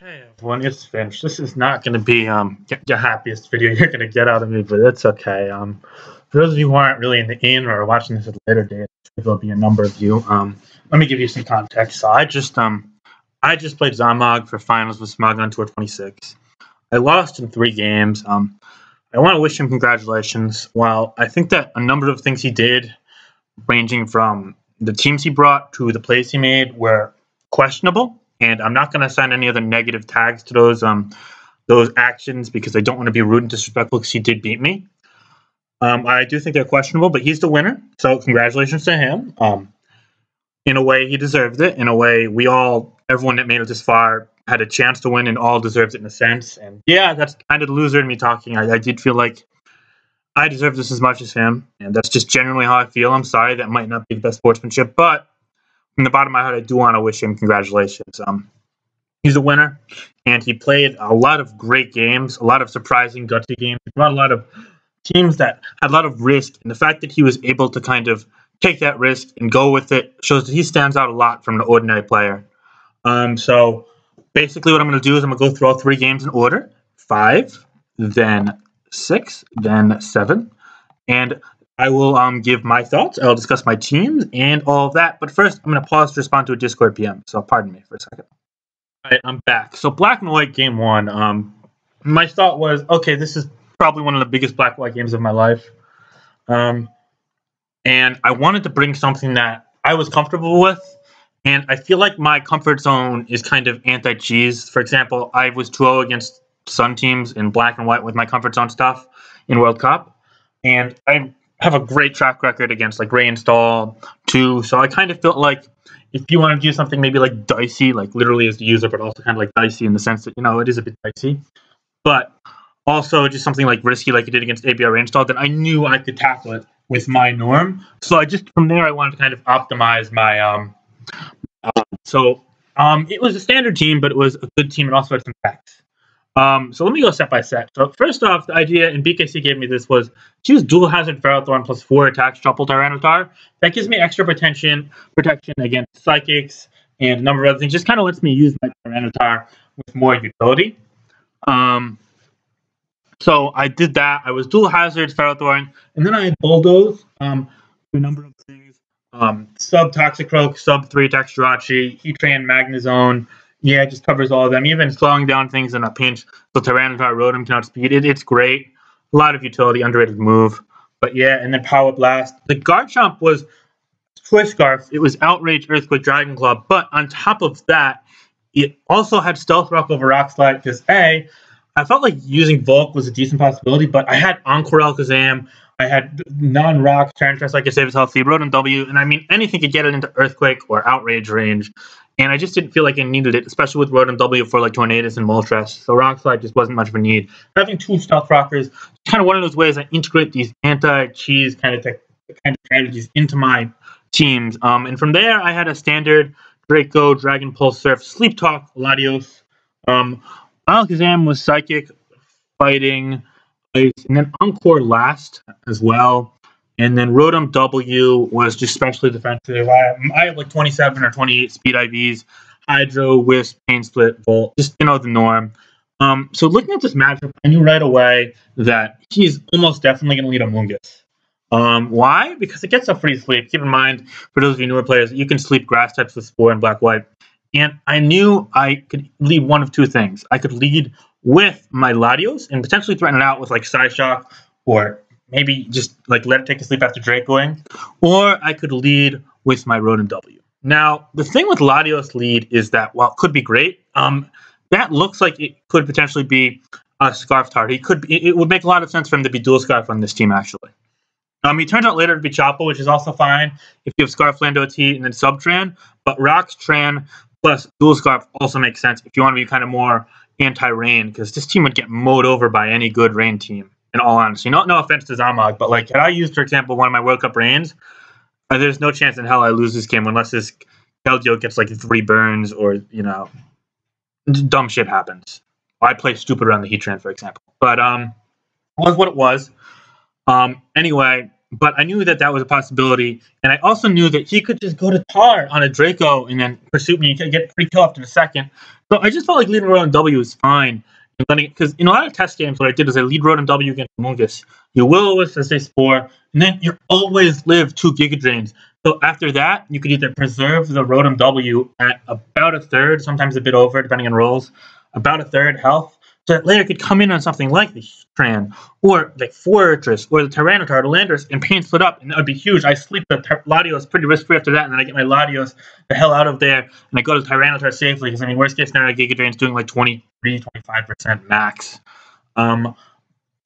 Hey everyone, it's Finch. This is not going to be your happiest video you're going to get out of me, but it's okay. For those of you who aren't really in or watching this at a later date, there'll be a number of you. Let me give you some context. So I just played z0mOG for finals with Smogon on Tour 26. I lost in 3 games. I want to wish him congratulations. While I think that a number of things he did, ranging from the teams he brought to the plays he made, were questionable, and I'm not going to assign any other negative tags to those actions because I don't want to be rude and disrespectful because he did beat me. I do think they're questionable, but he's the winner, so congratulations to him. In a way, he deserved it. In a way, everyone that made it this far had a chance to win and all deserved it in a sense. And yeah, that's kind of the loser in me talking. I did feel like I deserve this as much as him, and that's just generally how I feel. I'm sorry, that might not be the best sportsmanship, but from the bottom of my heart, I do want to wish him congratulations. He's a winner, and he played a lot of great games, a lot of surprising, gutsy games. He brought a lot of teams that had a lot of risk, and the fact that he was able to kind of take that risk and go with it shows that he stands out a lot from the ordinary player. So basically, what I'm going to do is I'm going to go through all 3 games in order: 5, then 6, then 7, and I will give my thoughts. I'll discuss my teams and all of that. But first, I'm going to pause to respond to a Discord PM. So pardon me for a second. All right, I'm back. So Black and White game 1. My thought was, okay, this is probably one of the biggest Black and White games of my life. And I wanted to bring something that I was comfortable with. And I feel like my comfort zone is kind of anti-cheese. For example, I was 2-0 against Sun teams in Black and White with my comfort zone stuff in World Cup. And I have a great track record against like Ray Install too. So I kind of felt like if you want to do something maybe like dicey, like literally as the user, but also kind of like dicey in the sense that, it is a bit dicey. But also just something like risky like you did against ABR Reinstall, then I knew I could tackle it with my norm. So from there I wanted to kind of optimize my it was a standard team, but it was a good team and also had some facts. So let me go set by set. So first off, the idea, and BKC gave me this, was to use Dual Hazard Ferrothorn plus 4 attacks Triple Tyranitar. That gives me extra protection against Psychics and a number of other things. Just kind of lets me use my Tyranitar with more utility. So I did that. I was Dual Hazard Ferrothorn, and then I had Bulldoze, a number of things. Sub Toxicroak, sub 3 attack Jirachi, Heatran, Magnezone. Yeah, it just covers all of them, even slowing down things in a pinch. So Tyranitar, Rotom can outspeed it. It's great. A lot of utility, underrated move. But yeah, and then Power Blast. The Garchomp was Choice Scarf. It was Outrage, Earthquake, Dragon Claw. But on top of that, it also had Stealth Rock over Rock Slide because I felt like using Volk was a decent possibility, but I had Encore Alakazam. I had non-rock Tyranitar, like I said, Health, Rotom W, and I mean, anything could get it into Earthquake or Outrage range. And I just didn't feel like I needed it, especially with Rotom W for like Tornadus and Moltres. So Rock Slide just wasn't much of a need. Having 2 Stealth Rockers is kind of one of those ways I integrate these anti-cheese kind of strategies into my teams. And from there, I had a standard Draco, Dragon Pulse, Surf, Sleep Talk, Latios. Alakazam was Psychic, Fighting, Ice, and then Encore last as well. And then Rotom W was just specially defensive. I have like 27 or 28 speed IVs, Hydro, Wisp, Pain Split, Volt, just, the norm. So looking at this matchup, I knew right away that he's almost definitely going to lead a Mungus. Why? Because it gets a free sleep. Keep in mind, for those of you newer players, you can sleep grass types with Spore and Black White. And I knew I could lead one of 2 things. I could lead with my Latios and potentially threaten it out with like Psyshock, or maybe just like let it take a sleep after Dracoing, or I could lead with my Rotom W. Now, the thing with Latios lead is that while it could be great, that looks like it could potentially be a Scarf Tart. It would make a lot of sense for him to be Dual Scarf on this team, actually. He turns out later to be Choppa, which is also fine if you have Scarf Lando T and then Subtran, but Rocks Tran plus Dual Scarf also makes sense if you want to be kind of more anti-rain, because this team would get mowed over by any good rain team, in all honesty. No offense to z0mOG, but like, had I used, for example, one of my World Cup rains, there's no chance in hell I lose this game unless this Keldeo gets like 3 burns or, dumb shit happens. I play stupid around the Heatran, for example. But it was what it was. Anyway, but I knew that that was a possibility, and I also knew that he could just go to Tar on a Draco and then pursue me and get pretty kill after the second. So I just felt like leading Rotom W was fine. Because in a lot of test games, what I did is I lead Rotom W against Mungus. You will as they Spore, and then you always live 2 Giga Drains. So after that, you could either preserve the Rotom W at about a third, sometimes a bit over, depending on rolls, about a third health, so that later could come in on something like the Heatran, or like Fortress, or the Tyranitar, the Landorus, and pain split up, and that would be huge. I sleep the Latios pretty risk-free after that, and then I get my Latios the hell out of there, and I go to Tyranitar safely, because, I mean, worst case scenario, Giga Drain's doing like 23-25% max.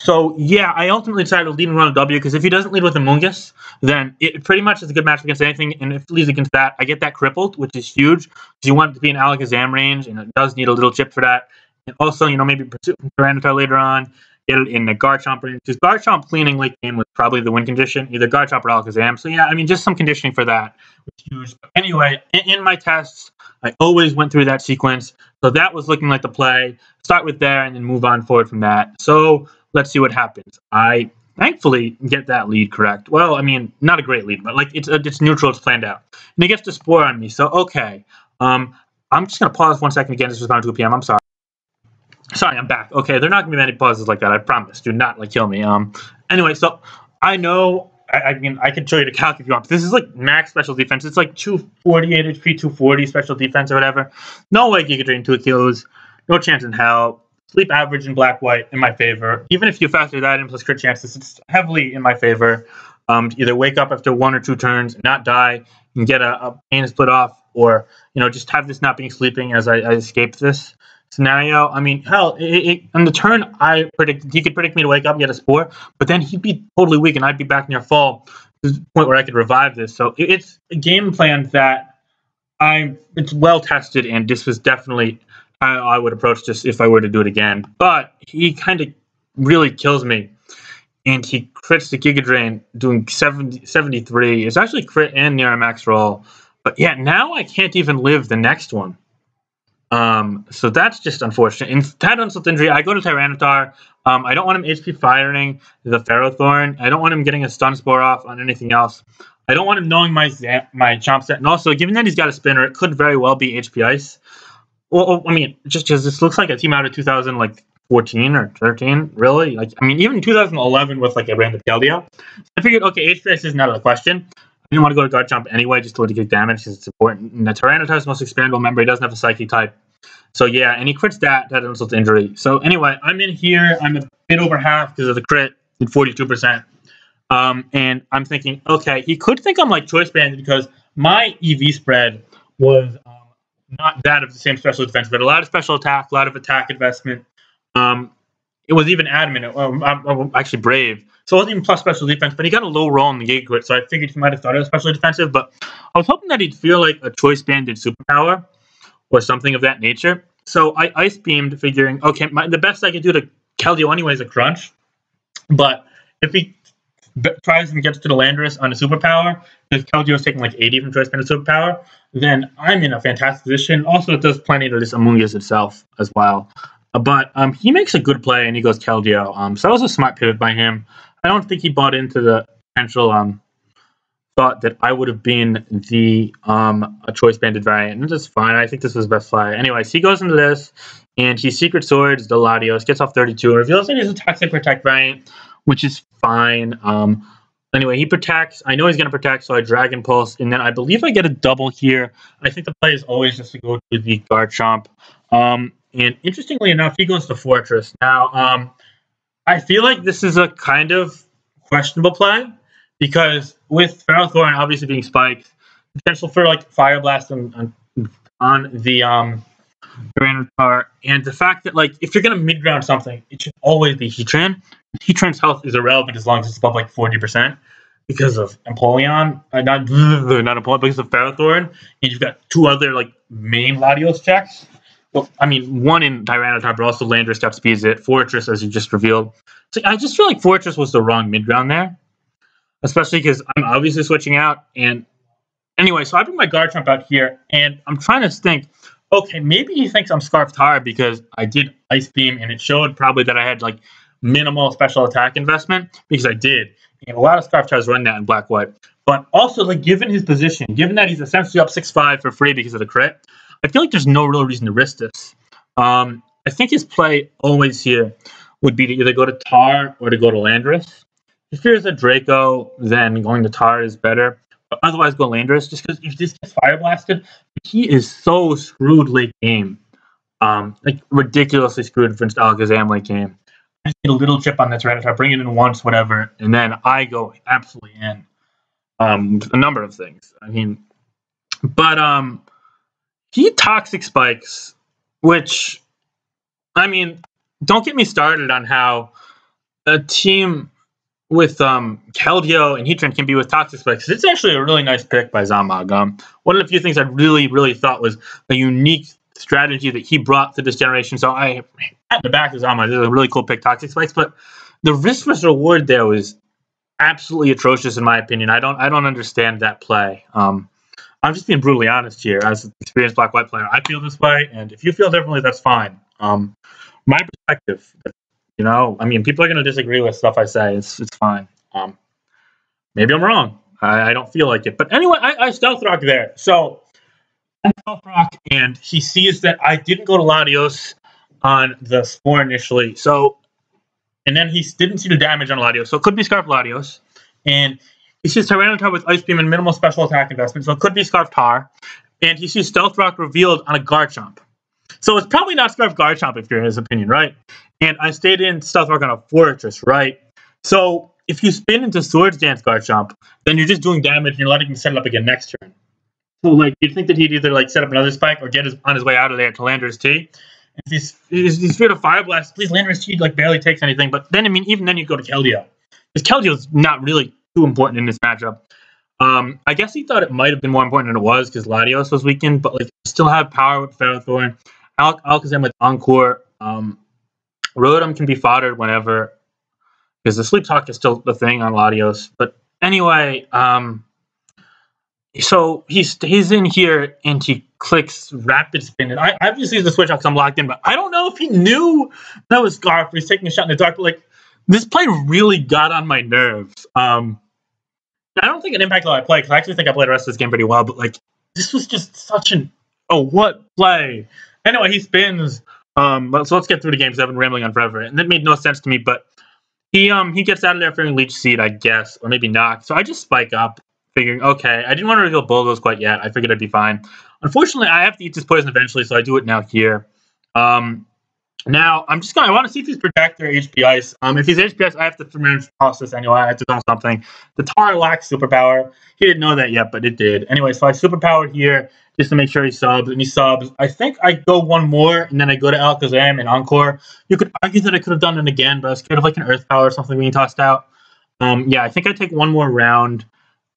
So, yeah, I ultimately decided to lead and run a W, because if he doesn't lead with a Mungus, then it pretty much is a good match against anything, and if he leads against that, I get that crippled, which is huge, because you want it to be an Alakazam range, and it does need a little chip for that. And also, maybe pursue Tyranitar later on, get it in the Garchomp range, because Garchomp cleaning late game was probably the win condition, either Garchomp or Alakazam. So, yeah, I mean, just some conditioning for that was huge. But anyway, in my tests, I always went through that sequence, so that was looking like the play. Start with there and then move on forward from that. So, let's see what happens. I thankfully get that lead correct. Well, I mean, not a great lead, but like it's neutral, it's planned out. And he gets to Spore on me, so okay. I'm just going to pause 1 second again. This was around 2 p.m. I'm sorry. Sorry, I'm back. Okay, there are not going to be many pauses like that. I promise. Do not kill me. Anyway, so I know. I mean, I can show you the calc if you want. But this is like max special defense. It's like 248 HP, 240 special defense or whatever. No way Giga Drain 2 kills. No chance in hell. Sleep average in black-white in my favor. Even if you factor that in plus crit chances, it's heavily in my favor. Either wake up after 1 or 2 turns, not die, and get a pain split off, or just have this not being sleeping as I escape this scenario. I mean, hell, on the turn I predict he could predict me to wake up and get a Spore, but then he'd be totally weak and I'd be back near full to the point where I could revive this. So it's a game plan that it's well tested, and this was definitely how I would approach this if I were to do it again. But he kind of really kills me, and he crits the Giga Drain doing 73. It's actually crit and near a max roll. But yeah, now I can't even live the next one. So that's just unfortunate. In that insult injury, I go to Tyranitar. I don't want him HP firing the Ferrothorn. I don't want him getting a stun spore off on anything else. I don't want him knowing my Chomp set. And also, given that he's got a spinner, it could very well be HP Ice. Well, I mean, just because this looks like a team out of 2014 or 13, really. I mean, even 2011 with like a random Keldeo. I figured, okay, HP Ice isn't out of the question. I didn't want to go to Garchomp anyway, just to take damage because it's important. And the Tyranitar is the most expandable member. He doesn't have a Psychic type. So yeah, and he crits that insult to injury. So anyway, I'm in here. I'm a bit over half because of the crit at 42%. And I'm thinking, okay, he could think I'm like choice banded because my EV spread was not that of the same special defense, but a lot of special attack, a lot of attack investment. It was even adamant. I'm actually brave. So it wasn't even plus special defense, but he got a low roll in the Giga Crit, so I figured he might have thought it was specially defensive, but I was hoping that he'd feel like a choice banded superpower or something of that nature. So I Ice Beamed, figuring, okay, the best I could do to Keldeo anyway is a crunch, but if he tries and gets to the Landorus on a superpower, because Keldeo is taking like 80 from choice banded superpower, then I'm in a fantastic position. Also, it does plenty to this Amoonguss itself as well. But he makes a good play, and he goes Keldeo. So that was a smart pivot by him. I don't think he bought into the potential thought that I would have been the a choice banded variant, and that's fine. I think this was the best play. Anyways, he goes into this, and he Secret Swords the Latios, gets off 32, and reveals that he's a Toxic Protect variant, which is fine. Anyway, he protects. I know he's going to protect, so I Dragon Pulse, and then I believe I get a double here. I think the play is always just to go to the Garchomp. And interestingly enough, he goes to Fortress. Now, I feel like this is a kind of questionable play because with Ferrothorn obviously being spiked, potential for like Fire Blast on the Tyranitar, and the fact that like if you're gonna mid ground something, it should always be Heatran. Heatran's health is irrelevant as long as it's above like 40% because of Empoleon, not Empoleon, because of Ferrothorn, and you've got 2 other like main Latios checks. Well, I mean, one in Tyranitar, but also Landorus step speeds it. Fortress, as you just revealed. So I just feel like Fortress was the wrong mid ground there, especially because I'm obviously switching out. And anyway, so I bring my Garchomp out here, and I'm trying to think, okay, maybe he thinks I'm Scarfed Hard because I did Ice Beam, and it showed probably that I had like minimal special attack investment because I did. And a lot of Scarf tries to run that in black-white. But also, like, given his position, given that he's essentially up 6-5 for free because of the crit, I feel like there's no real reason to risk this. I think his play always here would be to either go to Tar or to go to Landorus. If there's a Draco, then going to Tar is better. But otherwise, go Landorus, just because if this gets Fire Blasted, he is so screwed late game. Like, ridiculously screwed against Alakazam late game. I just get a little chip on the Tyranitar, bring it in once, whatever, and then I go absolutely in. A number of things. I mean, but he Toxic Spikes, which, I mean, don't get me started on how a team with Keldeo and Heatran can be with Toxic Spikes. It's actually a really nice pick by z0mOG. One of the few things I really, really thought was a unique strategy that he brought to this generation. So I, at the back of z0mOG, this is a really cool pick, Toxic Spikes, but the risk versus reward there was absolutely atrocious in my opinion. I don't understand that play. I'm just being brutally honest here as an experienced black-white player. I feel this way, and if you feel differently, that's fine. My perspective, you know, I mean, people are going to disagree with stuff I say. It's fine. Maybe I'm wrong. I don't feel like it. But anyway, I Stealth Rock there. So I Stealth Rock, and he sees that I didn't go to Latios on the Spore initially. So, and then he didn't see the damage on Latios. So it could be Scarf Latios. And he sees Tyranitar with Ice Beam and minimal special attack investment. So it could be Scarf Tar. And he sees Stealth Rock revealed on a Garchomp. So it's probably not Scarf Garchomp if you're in his opinion, right? And I stayed in Stealth Rock on a Fortress, right? So if you spin into Swords Dance Garchomp, then you're just doing damage and you're letting him set it up again next turn. So like you'd think that he'd either like set up another spike or get on his way out of there to Landorus T. If he's feared of Fire Blast, please Landorus T like barely takes anything. But then I mean even then you go to Keldeo. Because Keldeo's not really too important in this matchup. I guess he thought it might have been more important than it was because Latios was weakened, but like still have power with Ferrothorn. Alakazam with Encore. Rotom can be foddered whenever, because the Sleep Talk is still the thing on Latios. But anyway, so he stays in here and he clicks Rapid Spin. And I obviously use the switch out because I'm locked in, but I don't know if he knew that was Scarf. He's taking a shot in the dark. But like this play really got on my nerves. I don't think it impacted how I play because I actually think I played the rest of this game pretty well. But like this was just such an what play. Anyway, he spins. So let's get through the game because I've been rambling on forever, and that made no sense to me. But he gets out of there fearing Leech Seed, I guess, or maybe not. So I just spike up, figuring, okay, I didn't want to reveal Bulldoze quite yet. I figured I'd be fine. Unfortunately, I have to eat this poison eventually, so I do it now here. Now I'm just I want to see if he's Protect or HP Ice. If he's HP Ice, I have to toss this anyway. I have to do something. The Tar lacks Superpower. He didn't know that yet, but it did. Anyway, so I Superpowered here just to make sure he subs, and he subs. I think I go one more, and then I go to Alakazam and Encore. You could argue that I could have done it again, but I was scared of like an Earth Power or something being tossed out. Yeah, I think I take one more round.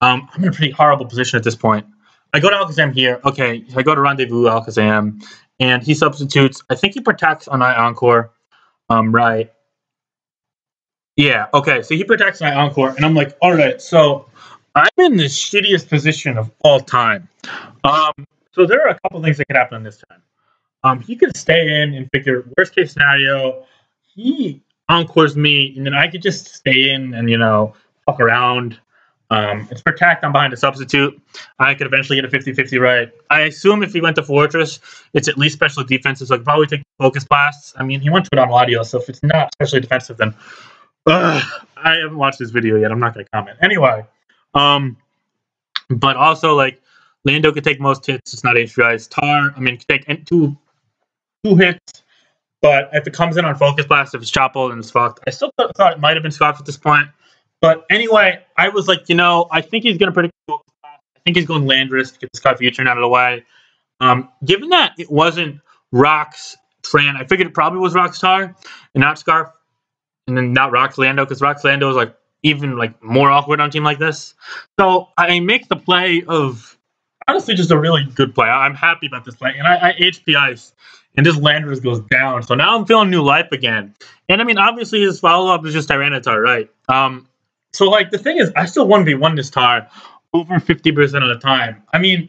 I'm in a pretty horrible position at this point. I go to Alakazam here. Okay, so I go to Rendezvous Alakazam, and he substitutes. I think he protects on my Encore. Right. Yeah, okay, so he protects my Encore, and I'm like, all right, so I'm in the shittiest position of all time. So there are a couple things that could happen this time. He could stay in and figure worst case scenario, he Encores me, and then I could just stay in and, fuck around. It's Protect, I'm behind a substitute. I could eventually get a 50-50 right. I assume if he went to Fortress, it's at least special defensive, so I could probably take Focus Blasts. I mean, he went to it on Latios, so if it's not especially defensive, then I haven't watched this video yet. I'm not going to comment. Anyway, but also, like, Lando could take most hits. It's not HP Ice. Tar, I mean, could take two hits. But if it comes in on Focus Blast, if it's Chople, then it's fucked. I still thought it might have been Scarf at this point. But anyway, I was like, I think he's going to predict Focus Blast. I think he's going Landorus to get the Scarf U-turn out of the way. Given that it wasn't Rock's Fran, I figured it probably was Rock's Tar and not Scarf. And then not Rock's Lando, because Rock's Lando is like even like more awkward on a team like this. So I make the play of honestly just a really good play. I'm happy about this play. And I HP Ice, and this Landorus goes down. So now I'm feeling new life again. And I mean, obviously his follow-up is just Tyranitar, right? So like the thing is, I still 1v1 this Tar over 50% of the time. I mean,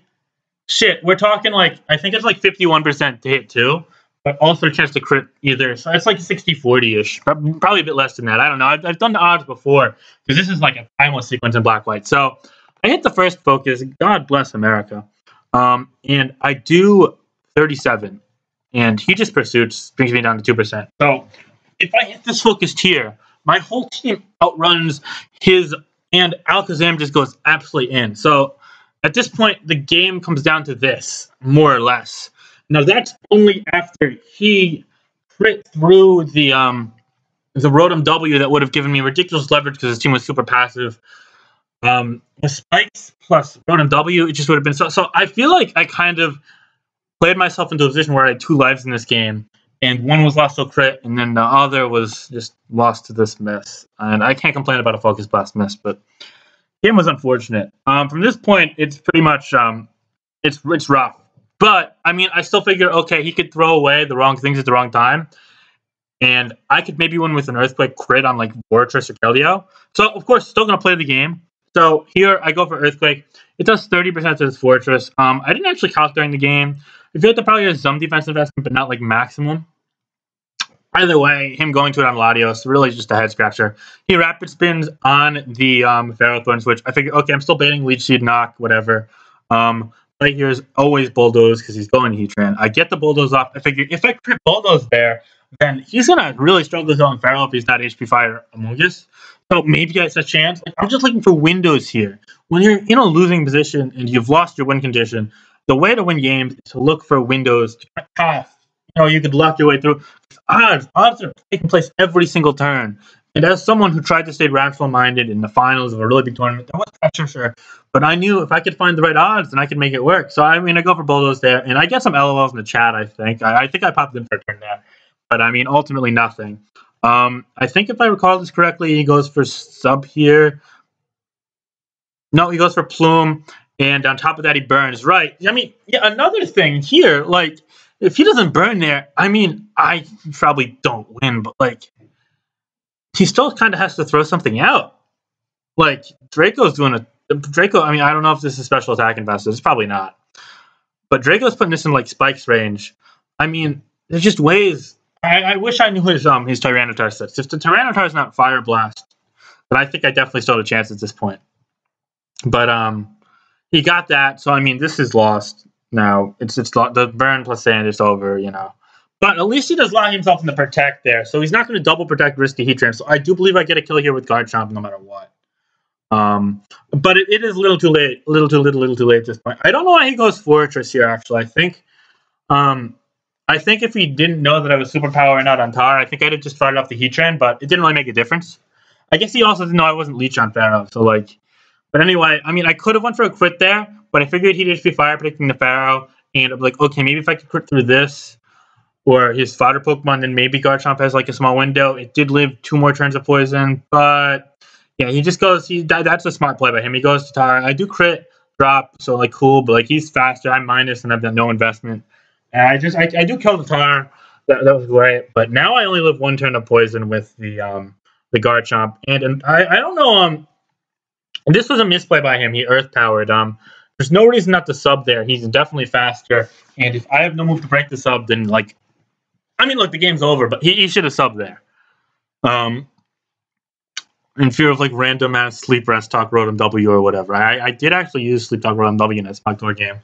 shit, we're talking like, I think it's like 51% to hit too. but also a chance to crit either. So it's like 60-40-ish, probably a bit less than that. I don't know. I've done the odds before because this is like a timeless sequence in black-white. So I hit the first focus. God bless America. And I do 37, and he just pursues, brings me down to 2%. So if I hit this focused here, my whole team outruns his, and Alakazam just goes absolutely in. So at this point, the game comes down to this, more or less. Now that's only after he crit through the Rotom W that would have given me ridiculous leverage because his team was super passive. The spikes plus Rotom W, it just would have been so. So I feel like I kind of played myself into a position where I had 2 lives in this game, and one was lost to a crit, and then the other was just lost to this miss. And I can't complain about a focus blast miss, but the game was unfortunate. From this point, it's pretty much it's rough. But I mean, I still figure, okay, he could throw away the wrong things at the wrong time, and I could maybe win with an Earthquake crit on like Fortress or Keldeo. So of course, still gonna play the game. So here I go for Earthquake. It does 30% to this Fortress. I didn't actually calc during the game. I feel like there probably has some defensive investment, but not like maximum. Either way, him going to it on Latios, really just a head scratcher. He rapid spins on the Ferrothorn switch. I figured, okay, I'm still baiting Leech Seed knock, whatever. Right here is always Bulldoze because he's going to Heatran. I get the Bulldoze off. I figure if I crit Bulldoze there, then he's going to really struggle with on Feral if he's not HP Fire Amogus. So maybe it's a chance. Like, I'm just looking for windows here. When you're in a losing position and you've lost your win condition, the way to win games is to look for windows to pass. You know, you could luck your way through. Odds are taking place every single turn. And as someone who tried to stay rational-minded in the finals of a really big tournament, there was pressure, sure. But I knew if I could find the right odds, then I could make it work. So, I mean, I go for Bulldoze there. And I get some LOLs in the chat, I think. I think I popped in for a turn there. But, I mean, ultimately nothing. I think if I recall this correctly, he goes for Sub here. No, he goes for Plume. And on top of that, he burns. Right. I mean, yeah, another thing here, like, if he doesn't burn there, I mean, I probably don't win. But, like, he still kind of has to throw something out. Like, Draco's doing a... Draco, I mean, I don't know if this is special attack invested. It's probably not. But Draco's putting this in, like, Spike's range. I mean, there's just ways... I wish I knew his Tyranitar sets. If the Tyranitar is not Fire Blast, then I think I definitely still have a chance at this point. But he got that, so, I mean, this is lost now. It's the burn plus sand is over, you know. But at least he does lock himself in the protect there, so he's not going to double protect risky Heatran. So I do believe I get a kill here with Garchomp no matter what. But it is a little too late, little too late at this point. I don't know why he goes Fortress here. Actually, I think if he didn't know that I was superpower and not on Tar, I think I'd have just fired off the Heatran. But it didn't really make a difference. I guess he also didn't know I wasn't Leech on Pharaoh. So like, but anyway, I mean, I could have went for a crit there, but I figured he'd just be fire predicting the Pharaoh, and I'm like, okay, maybe if I could crit through this. Or his fodder Pokemon, then maybe Garchomp has like a small window. It did live 2 more turns of poison, but yeah, he just goes. That's a smart play by him. He goes to Tar. I do crit drop, so like cool, but like he's faster. I'm minus, and I've done no investment. And I do kill the Tar. That was great, but now I only live 1 turn of poison with the Garchomp, and I don't know. This was a misplay by him. He Earth powered. There's no reason not to sub there. He's definitely faster, and if I have no move to break the sub, then like. I mean, look, the game's over, but he should have subbed there. In fear of like random ass sleep rest talk Rotom W or whatever. I did actually use sleep talk Rotom W in a Spector game.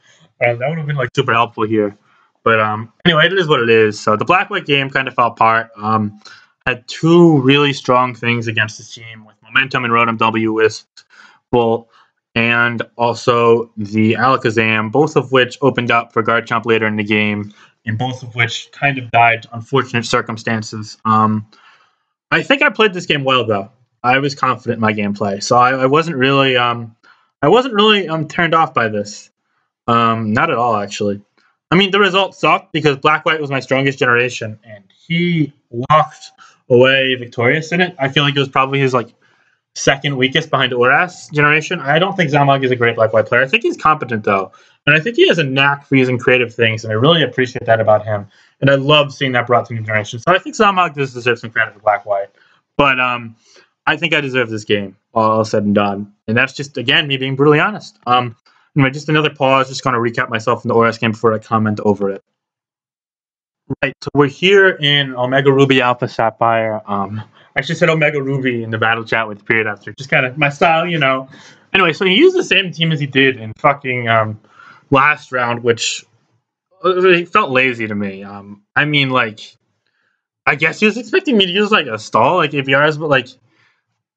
That would have been like super helpful here. But anyway, it is what it is. So the black-white game kind of fell apart. Had 2 really strong things against this team with Momentum and Rotom W Wisp Bolt, and also the Alakazam, both of which opened up for Garchomp later in the game. And both of which kind of died to unfortunate circumstances. I think I played this game well, though. I was confident in my gameplay, so I wasn't really turned off by this. Not at all, actually. I mean, the results sucked because Black-White was my strongest generation, and he walked away victorious in it. I feel like it was probably his like second weakest behind Oras generation. I don't think z0mOG is a great Black-White player. I think he's competent, though. And I think he has a knack for using creative things, and I really appreciate that about him. And I love seeing that brought to new generations. So I think z0mOG does deserve some credit for Black-White. But I think I deserve this game, all said and done. And that's just, again, me being brutally honest. Anyway, just another pause. Just going to recap myself in the ORS game before I comment over it. Right, so we're here in Omega Ruby Alpha Sapphire. I actually said Omega Ruby in the battle chat with period after. Just kind of my style, you know. Anyway, so he used the same team as he did in fucking last round, which felt lazy to me. I mean, like, I guess he was expecting me to use like a stall, like AVRs, but like,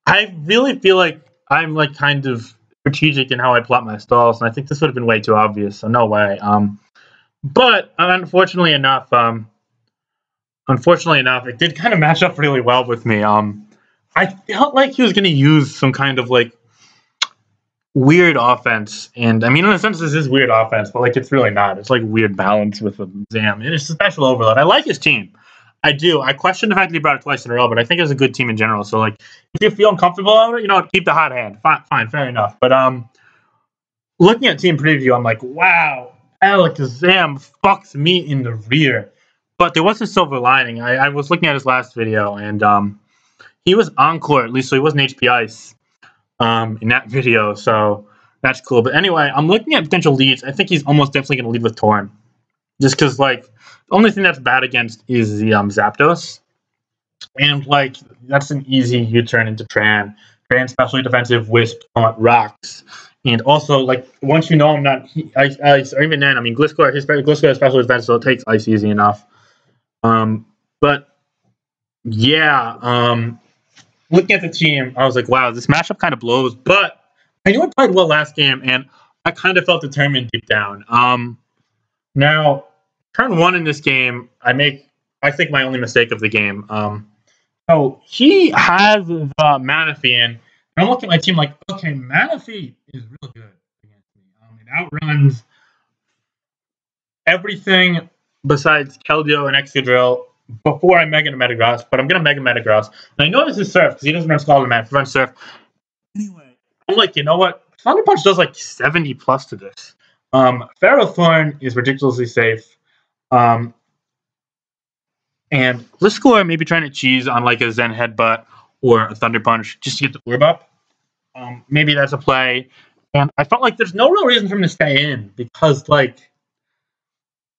I really feel like I'm like kind of strategic in how I plot my stalls, and I think this would have been way too obvious. So no way. But unfortunately enough, it did kind of match up really well with me. I felt like he was going to use some kind of like weird offense, and I mean, in a sense, this is weird offense, but like it's really not. It's like weird balance with the Zam. It is a special overload. I like his team. I do. I question the fact that he brought it twice in a row, but I think it was a good team in general. So like, if you feel uncomfortable about it, you know, keep the hot hand. Fine, fair enough. But looking at team preview, I'm like, wow, Alakazam fucks me in the rear. But there was a silver lining. I was looking at his last video, and he was Encore at least, so he wasn't HP Ice in that video. So that's cool. But anyway, I'm looking at potential leads. I think he's almost definitely going to lead with Torn, just because like the only thing that's bad against is the Zapdos, and like that's an easy U-turn into Tran. Tran specially defensive, Wisp, rocks. And also, like, once you know I'm not ice, or even then, I mean, Gliscor has special defense, so it takes ice easy enough. But yeah, looking at the team, I was like, wow, this matchup kind of blows. But I knew I played well last game, and I kind of felt determined deep down. Now, turn one in this game, I think my only mistake of the game. So he has the Manaphy in, and I'm looking at my team like, okay, Manaphy is real good against me. It outruns everything besides Keldeo and Excadrill before I Mega Metagross, but I'm going to Mega Metagross. And I know this is Surf, because he doesn't run Scalded Man, he runs Surf. Anyway, I'm like, you know what? Thunder Punch does like 70 plus to this. Ferrothorn is ridiculously safe. And Gliscor maybe trying to cheese on like a Zen Headbutt or a Thunder Punch just to get the orb up. Maybe that's a play. And I felt like there's no real reason for him to stay in, because like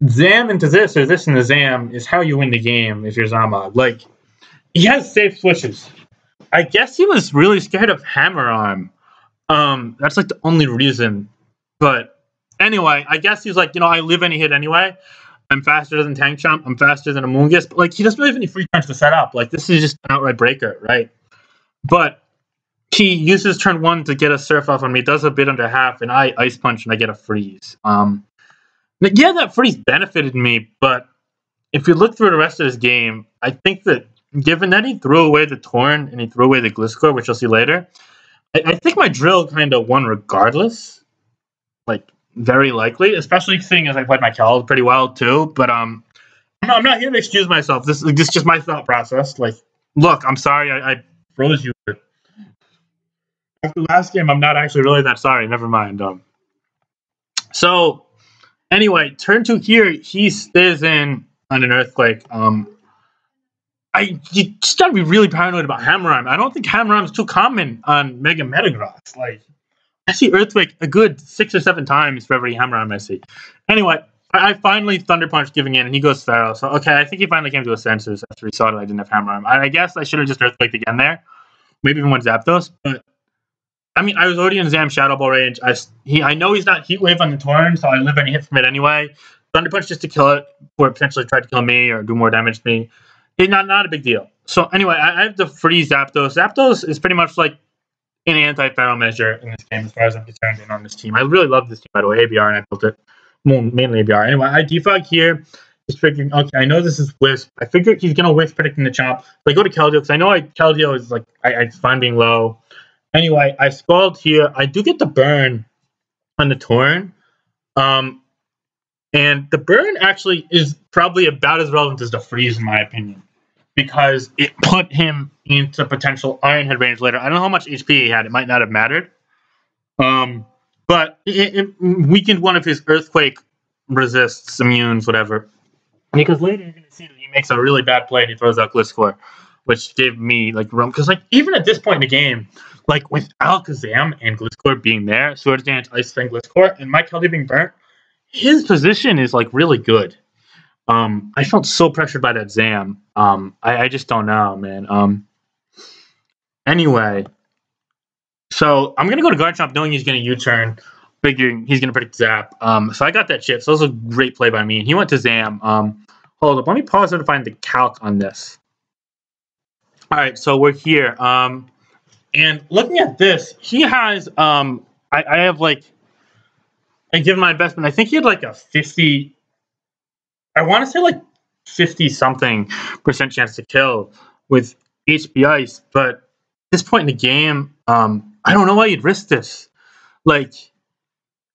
Zam into this or this into Zam is how you win the game if you're z0mOG. Like, he has safe switches. I guess he was really scared of Hammer Arm. That's like the only reason. But anyway, I guess he's like, you know, I live any hit anyway. I'm faster than Tank Chomp. I'm faster than a Moongus. But like, he doesn't really have any free turns to set up. Like, this is just an outright breaker, right? But he uses turn one to get a Surf off on me. Does a bit under half, and I Ice Punch and I get a freeze. Yeah, that freeze benefited me, but if you look through the rest of this game, I think that given that he threw away the Torn and he threw away the Gliscor, which you'll see later, I think my drill kind of won regardless. Like, very likely, especially seeing as I played my Cal pretty well too. But I'm not here to excuse myself. This is just my thought process. Like, look, I'm sorry I froze you. After last game, I'm not actually really that sorry. Never mind. So anyway, turn two here, he stays in on an Earthquake. You just gotta be really paranoid about Hammer Arm. I don't think Hammer Arm is too common on Mega Metagross. Like, I see Earthquake a good 6 or 7 times for every Hammer Arm I see. Anyway, I finally Thunder Punch giving in, and he goes Pharaoh. So, okay, I think he finally came to his senses after he saw that I didn't have Hammer Arm. I guess I should have just Earthquaked again there. Maybe even went Zapdos, but I mean, I was already in Zam Shadow Ball range. I know he's not Heat Wave on the turn, so I live any hit from it anyway. Thunder Punch just to kill it, or it potentially try to kill me or do more damage to me. It's not a big deal. So anyway, I have to freeze Zapdos. Zapdos is pretty much like an anti-Pharaoh measure in this game as far as I'm concerned and on this team. I really love this team, by the way, ABR, and I built it mainly ABR. Anyway, I defog here. Just figuring, okay, I know this is Wisp. I figure he's going to Wisp predicting the Chomp. So I go to Keldeo, because I know Keldeo is like, I find being low. Anyway, I Scald here. I do get the burn on the Torn. And the burn actually is probably about as relevant as the freeze, in my opinion, because it put him into potential Iron Head range later. I don't know how much HP he had. It might not have mattered. But it weakened one of his Earthquake resists, immunes, whatever. Because later you're going to see that he makes a really bad play and he throws out Gliscor, which gave me like room. Because like even at this point in the game, like with Alakazam and Gliscor being there, Swords Dance, Ice Fang, Gliscor, and Mike Keldeo being burnt, his position is like really good. I felt so pressured by that Zam. I just don't know, man. Anyway, so I'm gonna go to Garchomp knowing he's gonna U-turn, figuring he's gonna predict Zap. So I got that shit. So that was a great play by me. And he went to Zam. Hold up, let me pause to find the calc on this. All right, so we're here. And looking at this, he has I have like I give my investment. I think he had like a 50. I want to say like 50 something% chance to kill with HP Ice, but at this point in the game, I don't know why you'd risk this. Like,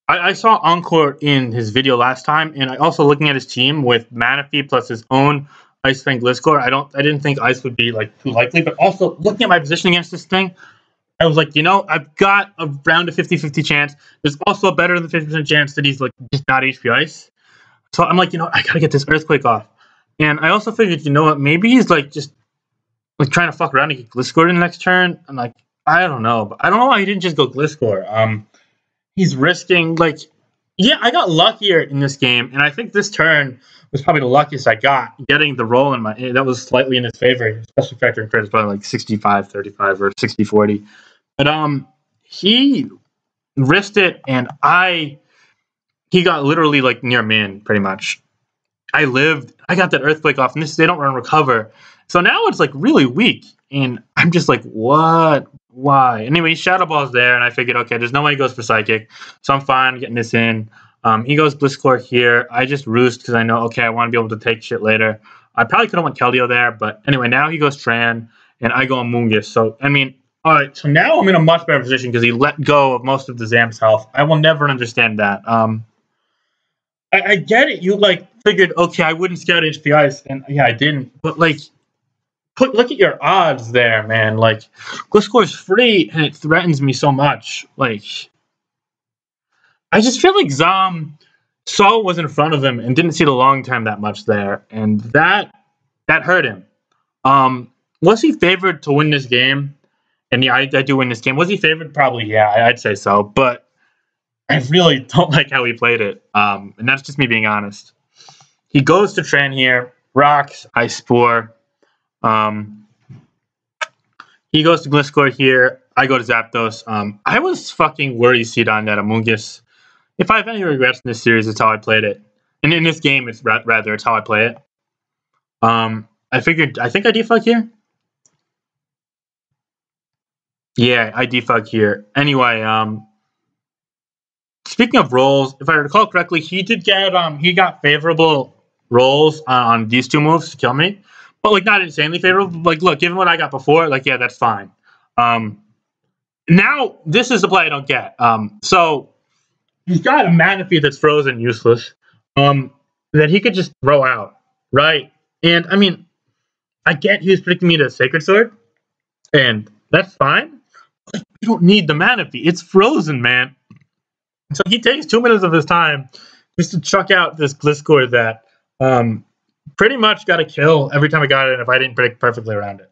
I saw Encore in his video last time, and I also looking at his team with Manaphy plus his own Ice Fang Gliscor. I didn't think Ice would be like too likely, but also looking at my position against this thing, I was like, I've got around a 50-50 chance. There's also a better than 50% chance that he's like just not HP Ice. So I'm like, I gotta get this Earthquake off. And I also figured, what, maybe he's like just like trying to fuck around and get Gliscor in the next turn. I'm like, I don't know. But I don't know why he didn't just go Gliscor. He's risking yeah, I got luckier in this game, and I think this turn was probably the luckiest I got, getting the roll in that was slightly in his favor, especially factoring crit is probably like 65-35 or 60-40. But he risked it, and he got literally like near min pretty much. I got that Earthquake off, and they don't run recover. So now it's like really weak, and I'm just like, what? Why? Anyway, Shadow Ball's there, and I figured, okay, there's no way he goes for Psychic, so I'm fine getting this in. He goes Gliscor here. I just roost because I know, okay, I want to be able to take shit later. I probably could have went Keldeo there, but anyway, now he goes Tran, and I go Amoonguss. So, all right, so now I'm in a much better position because he let go of most of the Zam's health. I will never understand that. I get it. You figured, okay, I wouldn't scout HP Ice, and yeah, I didn't. But look at your odds there, man. Gliscor's free, and it threatens me so much. I just feel like Zom saw what was in front of him and didn't see the long term that much there, and that hurt him. Was he favored to win this game? And yeah, I do win this game. Was he favored? Probably, yeah, I'd say so. But I really don't like how he played it. And that's just me being honest. He goes to Tran here, rocks, I Spore. He goes to Gliscor here. I go to Zapdos. I was fucking worried seed on that Amoonguss. If I have any regrets in this series, it's how I played it. And in this game, it's rather it's how I play it. I think I defug here. Yeah, I defug here. Anyway, speaking of rolls, if I recall correctly, he got favorable rolls on these two moves to kill me, but not insanely favorable. Look, given what I got before, yeah, that's fine. Now this is the play I don't get. So he's got a Manaphy that's frozen, useless, that he could just throw out, right? And I get he was predicting me to Sacred Sword, and that's fine. You don't need the Manaphy; it's frozen, man. So he takes 2 minutes of his time just to chuck out this Gliscor that pretty much got a kill every time I got it, if I didn't predict perfectly around it.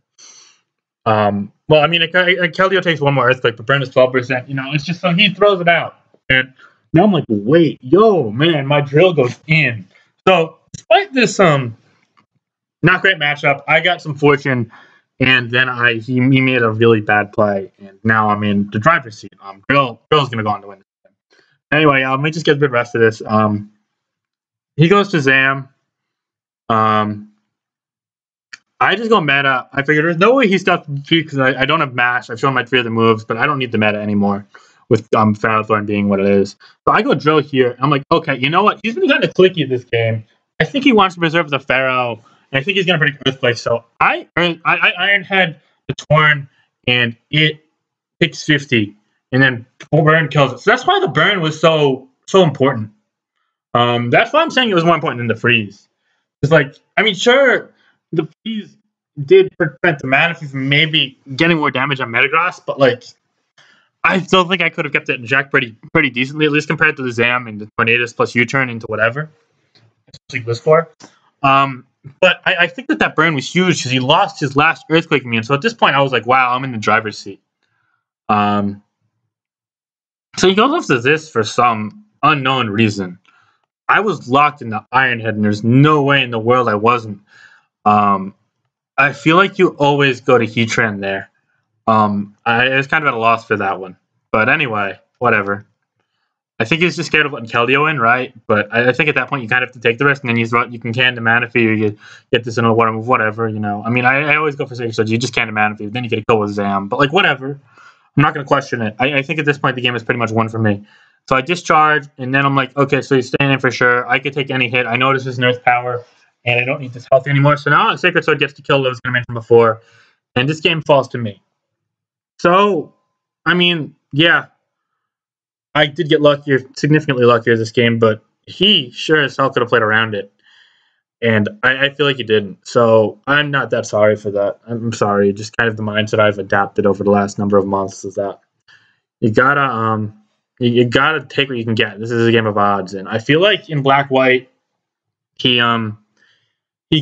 Keldeo takes one more Earthquake, but burn is 12%. It's just so he throws it out. And now I'm like, wait, yo, man, my drill goes in. So despite this not great matchup, I got some fortune, and then he made a really bad play, and now I'm in the driver's seat. Drill's gonna go on to win. Anyway, let me just get the rest of this. He goes to Zam. I just go meta. I figured there's no way he stuffed because I don't have mash. I've shown my 3 other moves, but I don't need the meta anymore with Ferrothorn being what it is. So I go drill here. I'm like, okay, you know what? He's been kind of clicky this game. I think he wants to preserve the Pharaoh, and I think he's going to predict Earthquake. So I Iron Head the Torn, and it hits 50, and then burn kills it. So that's why the burn was so important. That's why I'm saying it was more important than the freeze. It's sure, the freeze did prevent the Manaphy from maybe getting more damage on Metagross, but I still think I could have kept it in check pretty decently, at least compared to the Zam and the Tornadus plus U-turn into whatever, especially Gliscor. But I think that burn was huge because he lost his last Earthquake immune. So at this point, I was like, wow, I'm in the driver's seat. So he goes off to this for some unknown reason. I was locked in the Iron Head, and there's no way in the world I wasn't. Um, I feel like you always go to Heatran there. I was kind of at a loss for that one. But anyway, whatever. I think he's just scared of letting Keldeo in, right? But I think at that point you kind of have to take the risk, and then you can can the Manaphy, or you get this in a water move, whatever, you know. I mean, I always go for Sacred Sword. You just can the Manaphy, then you get a kill with Zam. But, like, whatever. I'm not going to question it. I think at this point the game is pretty much won for me. So I discharge, and then I'm like, okay, so he's staying in for sure. I could take any hit. I know this is Earth Power, and I don't need this health anymore. So now Sacred Sword gets to kill what I was going to mention before, and this game falls to me. So, I mean, yeah, I did get luckier, significantly luckier this game, but he sure as hell could have played around it. And I feel like he didn't. So I'm not that sorry for that. I'm sorry. Just kind of the mindset I've adapted over the last number of months is that you gotta you gotta take what you can get. This is a game of odds, and I feel like in Black White he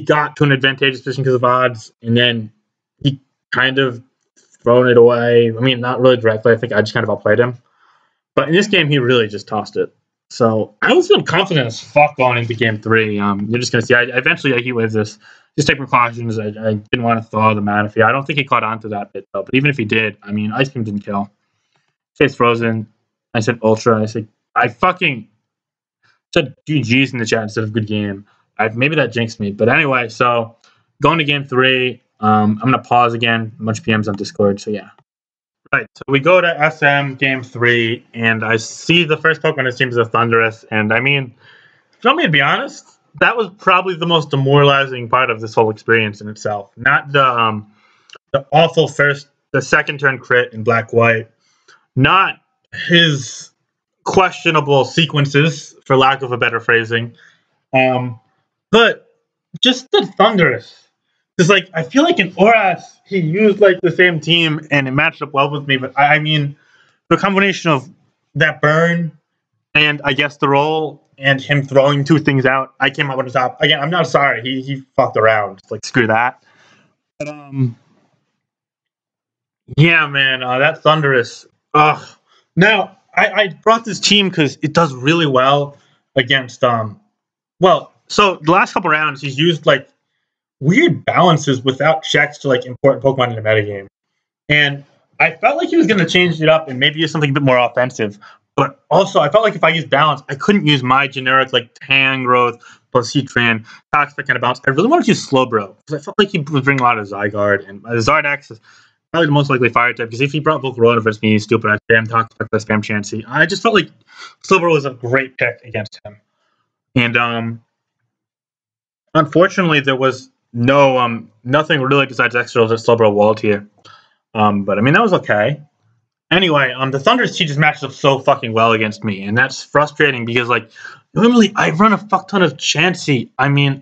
got to an advantageous position because of odds, and then he kind of thrown it away. I mean, not really directly. I think I just kind of outplayed him. But in this game, he really just tossed it. So I was feeling confident as fuck going into game 3. You're just gonna see. I eventually heat wave this. Just take precautions. I didn't want to throw the Manaphy. I don't think he caught on to that bit though. But even if he did, I mean, Ice Beam didn't kill. Face frozen. I said ultra. I fucking said GG's in the chat instead of good game. Maybe that jinxed me. But anyway, so going to game 3. I'm gonna pause again. A bunch of PMs on Discord. So yeah. Right, so we go to SM game 3, and I see the first Pokemon it seems is a Thundurus, and I mean, if you want me to be honest, that was probably the most demoralizing part of this whole experience in itself. Not the awful the second turn crit in Black White, not his questionable sequences, for lack of a better phrasing, but just the Thundurus. Because, like, I feel like in Oras, he used, like, the same team, and it matched up well with me. But, I mean, the combination of that burn and, I guess, the roll and him throwing 2 things out, I came up on the top. Again, I'm not sorry. He fucked around. Like, screw that. But, yeah, man, that Thundurus. Ugh. Now, I brought this team because it does really well against, well, so the last couple rounds, he's used, like, weird balances without checks to like important Pokemon in the metagame. And I felt like he was going to change it up and maybe use something a bit more offensive. But also, I felt like if I used balance, I couldn't use my generic like Tangrowth plus Heatran, Toxic kind of balance. I really wanted to use Slowbro because I felt like he would bring a lot of Zygarde, and Zardex is probably the most likely fire type because if he brought Volcarona versus me, stupid, I spam Toxic, I spam Chansey. I just felt like Slowbro was a great pick against him. And unfortunately, there was nothing really besides extra that Slowbro walled here. But I mean that was okay. Anyway, the Thundurus T just matches up so fucking well against me, and that's frustrating because like normally I run a fuck ton of Chansey. I mean,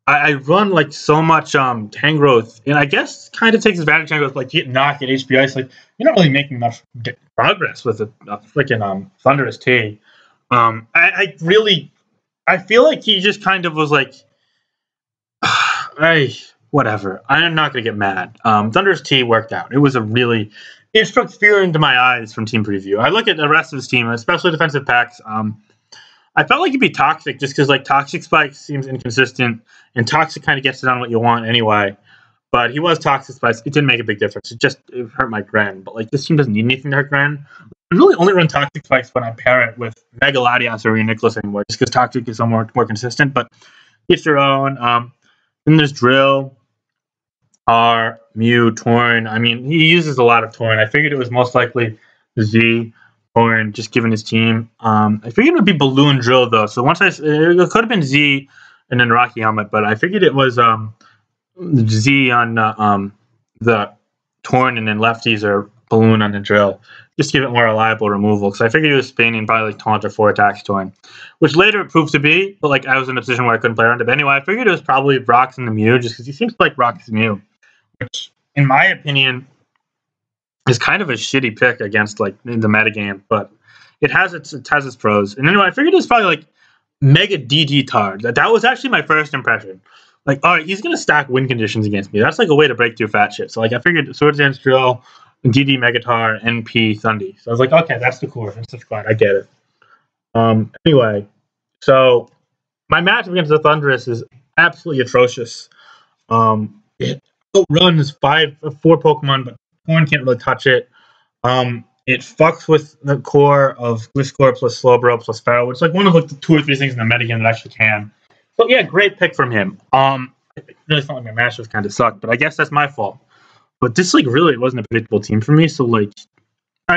I run like so much Tangrowth, and I guess kind of takes advantage of Tangrowth. Like you get knocked at HP Ice, like you're not really making much progress with a freaking Thundurus T. I feel like he just kind of was like. Whatever. I'm not gonna get mad. Thunder's T worked out. It struck fear into my eyes from team preview. I look at the rest of his team, especially defensive packs. I felt like he'd be toxic just because like Toxic Spike seems inconsistent, and Toxic kind of gets it on what you want anyway. But he was Toxic Spike. It didn't make a big difference. It hurt my Gren. But like this team doesn't need anything to hurt Gren. I really only run Toxic Spikes when I pair it with Mega Latias or Nicholas anymore, just because Toxic is somewhat more consistent. But it's your own. Then there's Drill, Mew, Torn. I mean, he uses a lot of Torn. I figured it was most likely Z, Torn, just given his team. I figured it would be Balloon Drill, though. So it could have been Z and then Rocky Helmet, but I figured it was Z on the Torn and then lefties or Balloon on the Drill. Just to give it more reliable removal. Because I figured he was spinning probably like Taunt or 4 attacks Torn. Which later it proved to be, but like I was in a position where I couldn't play around it. But anyway, I figured it was probably Rocks and the Mew, just because he seems like Rocks and Mew. Which, in my opinion, is kind of a shitty pick against like the metagame, but it has its pros. And anyway, I figured it was probably like Mega DD Tard. That was actually my first impression. Like, all right, he's gonna stack win conditions against me. That's like a way to break through fat shit. So like I figured Swords Dance Drill, DD Megatar, NP Thundy. So I was like, okay, that's the core. That's the squad. I get it. Anyway, So my matchup against the Thunderous is absolutely atrocious. It outruns four Pokemon, but Corn can't really touch it. It fucks with the core of Gliscor plus Slowbro plus Pharaoh, which is like one of like the 2 or 3 things in the metagame that actually can. So yeah, great pick from him. It really felt like my matchups kind of sucked, but I guess that's my fault. But this like really wasn't a predictable team for me, so like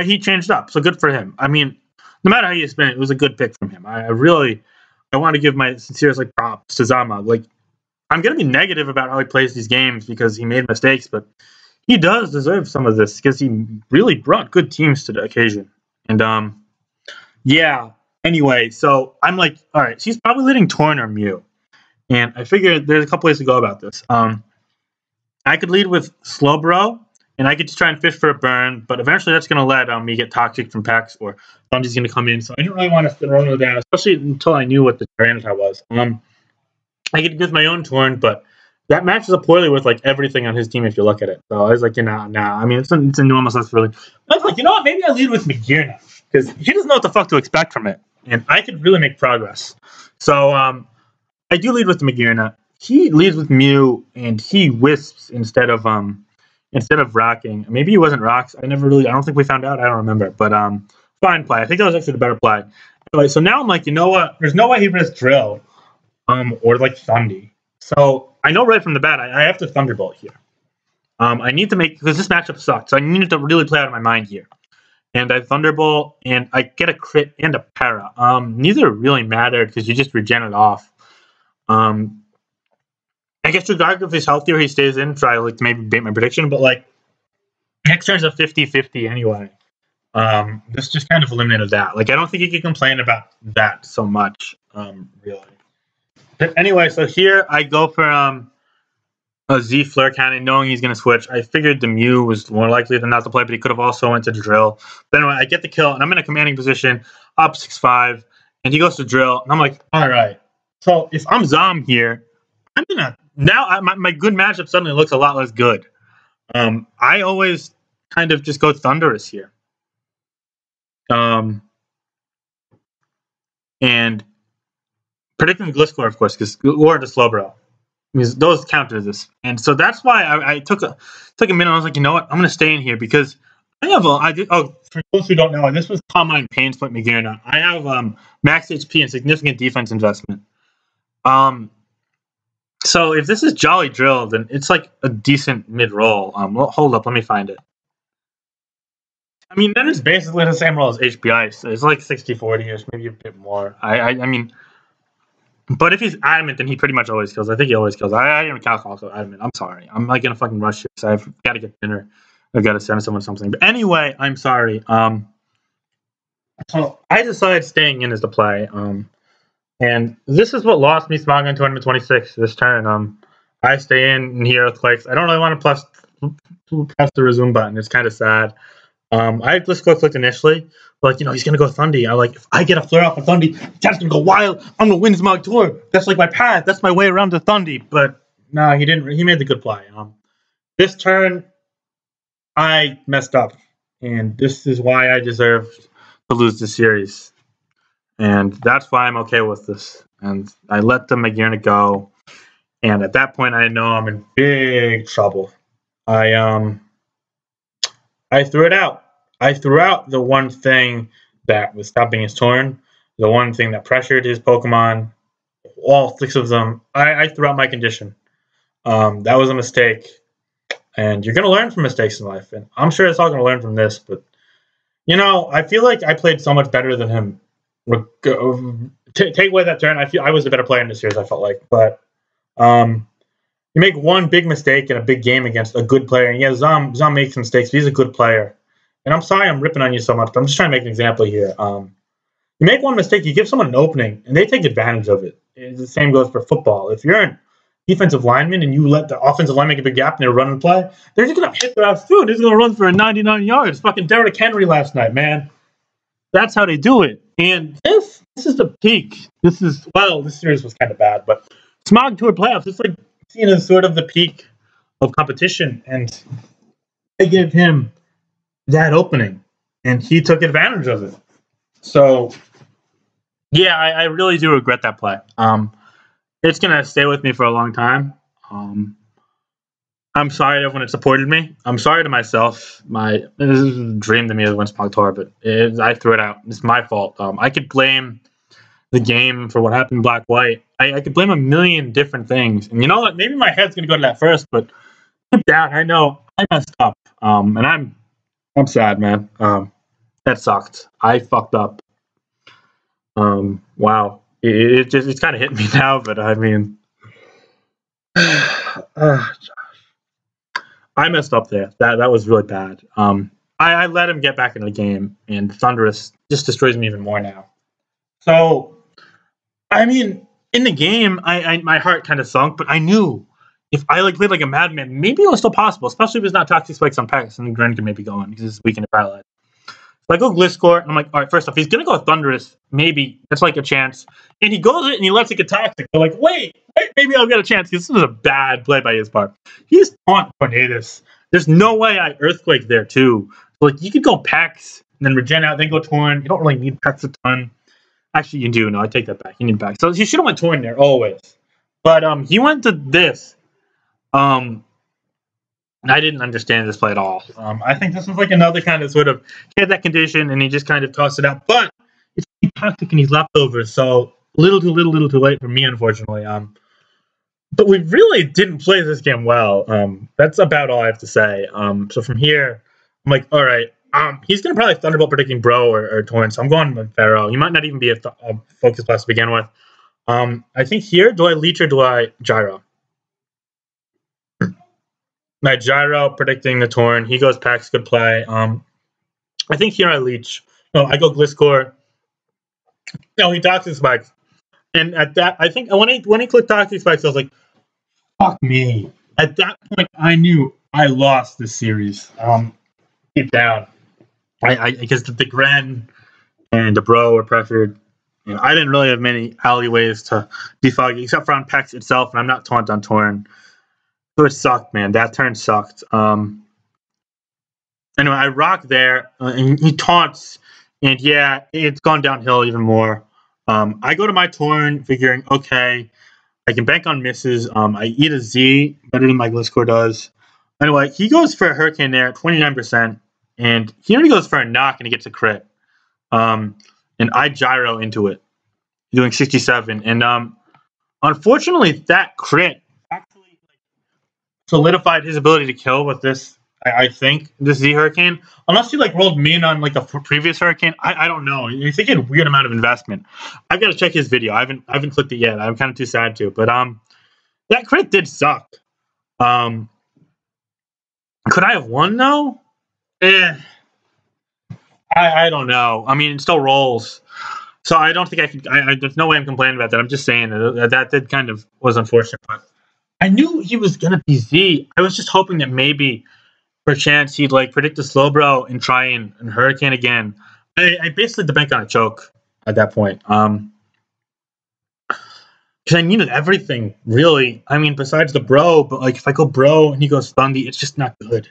he changed up. So good for him. I mean, no matter how you spin it, it was a good pick from him. I want to give my sincerest like props to Zama. Like I'm gonna be negative about how he plays these games because he made mistakes, but he does deserve some of this because he really brought good teams to the occasion. And yeah. Anyway, so I'm like, all right, she's probably leading Torn or Mew, and I figured there's a couple ways to go about this. I could lead with Slowbro, and I could just try and fish for a burn, but eventually that's going to let me get toxic from Pex, or Bundy's going to come in. So I didn't really want to spin Rono down, especially until I knew what the Tyranitar was. I could use my own Torn, but that matches up poorly with like everything on his team if you look at it. So I was like, nah. I mean, it's a normal sense really. I was like, you know what? Maybe I lead with Magearna because he doesn't know what the fuck to expect from it, and I could really make progress. So I do lead with Magearna. He leads with Mew, and he wisps instead of rocking. Maybe he wasn't rocks. I don't think we found out. I don't remember. But fine play. I think that was actually the better play. Anyway, so now I'm like, you know what? There's no way he risks Drill, or like Thundy. So I know right from the bat I have to Thunderbolt here. I need to make because this matchup sucked. So I needed to really play out of my mind here. And I Thunderbolt, and I get a crit and a para. Neither really mattered because you just regen it off. I guess regardless if he's healthy or he stays in, try like to maybe bait my prediction, but like next turn's a 50-50 anyway. This just kind of eliminated that. Like I don't think you can complain about that so much, really. But anyway, so here I go for a Z Flare Cannon, knowing he's gonna switch. I figured the Mew was more likely than not to play, but he could have also went to Drill. But anyway, I get the kill, and I'm in a commanding position, up 6-5, and he goes to Drill, and I'm like, all right. So if I'm Zom here, I'm gonna my good matchup suddenly looks a lot less good. I always kind of just go Thunderous here. And predicting Gliscor, of course, because or the Slowbro. Because those count as this. And so that's why I took a minute. I was like, you know what? I'm gonna stay in here because for those who don't know, this was Calm Mind Pain Split Magearna. I have max HP and significant defense investment. So if this is Jolly Drill, then it's like a decent mid-roll. Hold up, let me find it. I mean, then it's basically the same roll as HP Ice. It's like 60-40-ish, maybe a bit more. I mean, but if he's adamant, then he pretty much always kills. I think he always kills. I didn't calculate adamant. I'm sorry. I'm like in a fucking rush here, so I've got to get dinner. I've got to send someone something. But anyway, I'm sorry. So I decided staying in is the play. And this is what lost me Smogon Tournament 26 this turn. I stay in here Earthquakes. I don't really want to press the resume button. It's kind of sad. I had Gliscor clicked initially, but he's gonna go Thundy. If I get a flare off of Thundy, Dad's gonna go wild. I'm gonna win Smog Tour. That's like my path. That's my way around to Thundy. But no, he didn't. He made the good play. This turn, I messed up, and this is why I deserve to lose the series, and that's why I'm okay with this. And I let the Magearna go, and at that point, I know I'm in big trouble. I threw it out. I threw out the one thing that was stopping his turn, the one thing that pressured his Pokemon, all 6 of them. I threw out my condition. That was a mistake. And you're going to learn from mistakes in life. And I'm sure it's all going to learn from this. But, I feel like I played so much better than him. Take away that turn, I was the better player in this series, I felt like. But you make one big mistake in a big game against a good player. And yeah, Zom makes mistakes, but he's a good player. And I'm sorry I'm ripping on you so much, but I'm just trying to make an example here. You make one mistake, you give someone an opening, and they take advantage of it. The same goes for football. If you're a defensive lineman and you let the offensive lineman make a big gap and they're running play, they're just going to hit their ass through. They're just going to run for 99 yards. Fucking Derrick Henry last night, man. That's how they do it. And this is the peak. This series was kind of bad, but Smog Tour playoffs, it's like seen as sort of the peak of competition, and they gave him that opening, and he took advantage of it. So Yeah, I really do regret that play. It's gonna stay with me for a long time. Um, I'm sorry to everyone that supported me. I'm sorry to myself. This is a dream to me to win Smog Tour, but I threw it out. It's my fault. I could blame the game for what happened in Black White. I could blame a million different things. And you know what? Maybe my head's gonna go to that first, but deep down, I know I messed up. And I'm sad, man. That sucked. I fucked up. Wow. It's kind of hitting me now, but I mean, I messed up there. That was really bad. I let him get back into the game, and Thunderous just destroys me even more now. So, I mean, in the game, I my heart kind of sunk, but I knew if I like played like a madman, maybe it was still possible, especially if it's not toxic spikes on packs, and the Gren can maybe go on because it's weak in the paralyze. So I go Gliscor, and I'm like, all right, first off, he's gonna go Thunderous, maybe that's like a chance, and he goes it and he lets it get toxic. They're like, wait, maybe I'll get a chance. This was a bad play by his part. He's taunt Tornadus. There's no way I Earthquake there too. So like you could go Pex and then regen out, then go Torn. You don't really need Pex a ton. Actually, you do. No, I take that back. You need Pex. So you should have went Torn there always. But he went to this. I didn't understand this play at all. I think this was like another kind of sort of he had that condition and he just kind of tossed it out. But it's toxic and he's leftovers, so little too late for me, unfortunately. But we really didn't play this game well. That's about all I have to say. So from here, I'm like, all right. He's gonna probably Thunderbolt predicting Bro or Torrent, so I'm going with Pharaoh. He might not even be a focus plus to begin with. I think here, do I Leech or do I Gyro? My Gyro predicting the Torn. He goes Pax, good play. I think here I Leech. No, I go Gliscor. No, he Toxic Spikes. And at that, I think when he clicked Toxic Spikes, I was like, fuck me. At that point, I knew I lost this series. Deep down. I because the Gren and the Bro were pressured. And I didn't really have many alleyways to defog except for on Pex itself, and I'm not taunt on Torn. So it sucked, man. That turn sucked. Anyway, I rock there, and he taunts, and yeah, it's gone downhill even more. I go to my Torn, figuring, okay, I can bank on misses. I eat a Z better than my Gliscor does. Anyway, he goes for a Hurricane there, 29%, and he only goes for a knock, and he gets a crit. And I gyro into it, doing 67. And unfortunately, that crit actually solidified his ability to kill with this. I think this Z Hurricane, unless he like rolled min on like a previous Hurricane, I don't know. I think he had a weird amount of investment. I've got to check his video. I haven't clicked it yet. I'm kind of too sad to. But that crit did suck. Could I have won though? I don't know. I mean, it still rolls. So I don't think I could. There's no way I'm complaining about that. I'm just saying that did kind of was unfortunate. But I knew he was gonna be Z. I was just hoping that maybe, perchance, he'd like predict the slow bro and try and Hurricane again. I basically had to bank on a choke at that point. Because I needed everything really. I mean, besides the Bro, but like if I go Bro and he goes Thundy, it's just not good.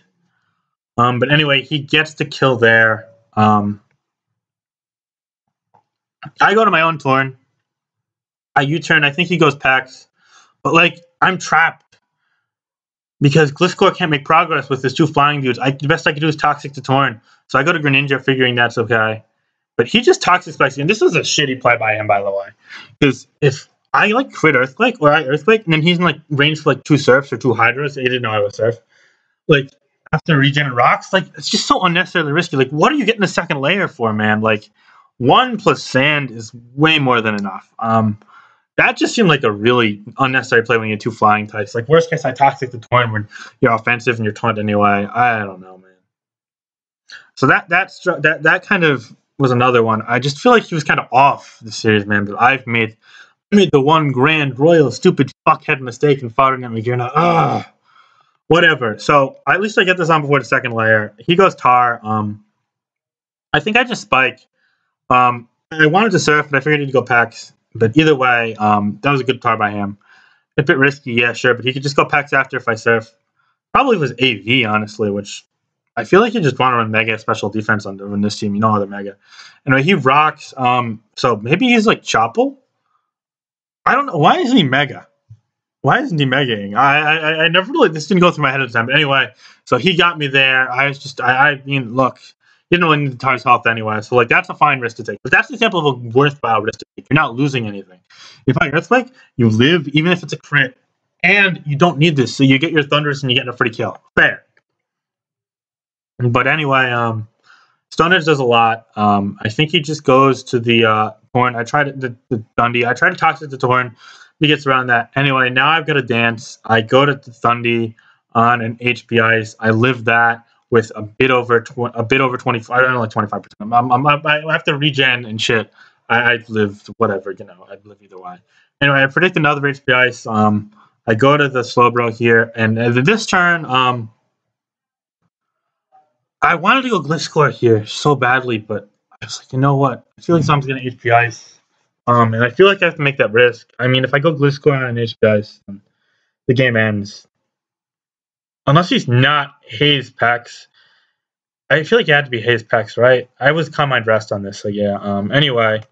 But anyway, he gets the kill there. I go to my own Torn. I U-turn. I think he goes Pax. But, like, I'm trapped. Because Gliscor can't make progress with his two flying dudes. The best I could do is Toxic to Torn. So I go to Greninja figuring that's okay. But he just Toxic Spikes. And this was a shitty play by him, by the way. Because if I, like, crit Earthquake, or I Earthquake, and then he's in, like, range for, like, 2 Surfs or 2 Hydras. He didn't know I was Surf. Like, after Regen Rocks, like, it's just so unnecessarily risky. Like, what are you getting a second layer for, man? Like, 1 plus Sand is way more than enough. That just seemed like a really unnecessary play when you had 2 flying types. Like, worst case, I Toxic the Torn when you're offensive and you're taunt anyway. I don't know, man. So that kind of was another one. I just feel like he was kind of off the series, man. But I made the one grand royal stupid fuckhead mistake and fought at Magearna. Whatever. So at least I get this on before the second layer. He goes Tar. I think I just spike. I wanted to Surf, but I figured he'd go Pax. But either way, that was a good Tar by him. A bit risky, yeah, sure, but he could just go Pax after if I Surf. Probably was AV, honestly, which I feel like you just want to run mega special defense on this team. You know how they're mega. Anyway, he rocks. So maybe he's like Chopple. I don't know. Why isn't he mega? Why isn't he megaing? I never really, this didn't go through my head at the time. But anyway, so he got me there. I was just, I mean, look, he didn't really need the Tar's health anyway. So, like, that's a fine risk to take. But that's an example of a worthwhile risk to take. You're not losing anything. You find Earthquake, you live, even if it's a crit, and you don't need this. So you get your Thunders and you get a free kill. Fair. But anyway, Stonehenge does a lot. I think he just goes to the Torn. I tried the Dundee. I tried to toxic the Torn. He gets around that. Anyway, now I've got to dance. I go to the Thundee on an HP Ice. I live that with a bit over 20. I don't know, like 25%. I have to regen and shit. I live whatever, you know. I'd live either way. Anyway, I predict another HP Ice. I go to the Slowbro here, and this turn, I wanted to go Gliscor here so badly, but I was like, you know what? I feel like someone's going to HP Ice. And I feel like I have to make that risk. I mean, if I go Gliscor on an HP Ice, the game ends. Unless he's not Haze Pex. I feel like it had to be Haze Pex, right? I was Calm Mind Rest on this, so yeah. Anyway,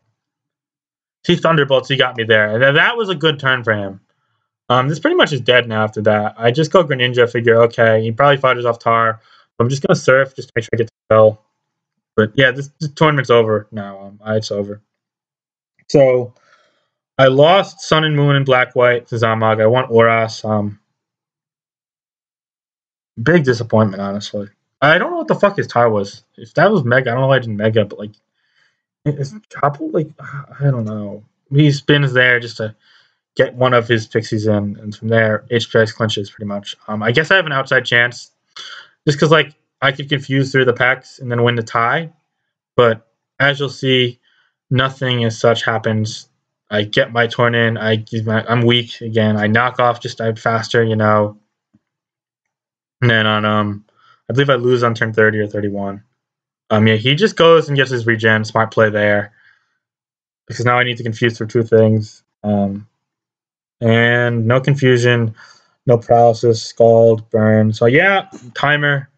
he Thunderbolts, he got me there. And that was a good turn for him. This pretty much is dead now after that. I just go Greninja, figure, okay, he probably fighters off Tar. I'm just going to Surf just to make sure I get to spell. But yeah, this tournament's over now. It's over. So I lost Sun and Moon and Black White to z0mOG. I won Oras. Big disappointment, honestly. I don't know what the fuck his Tar was. If that was Mega, I don't know why I didn't Mega, but like, is Chopple, like, I don't know. He spins there just to get one of his pixies in, and from there, HPX clinches pretty much. I guess I have an outside chance, just because, like, I could confuse through the packs and then win the tie. But as you'll see, nothing as such happens. I get my turn in. I'm weak again. I knock off just faster, you know. And then on I believe I lose on turn 30 or 31. Yeah, he just goes and gets his regen. Smart play there. Because now I need to confuse through two things. And no confusion, no paralysis, scald, burn. So yeah, timer.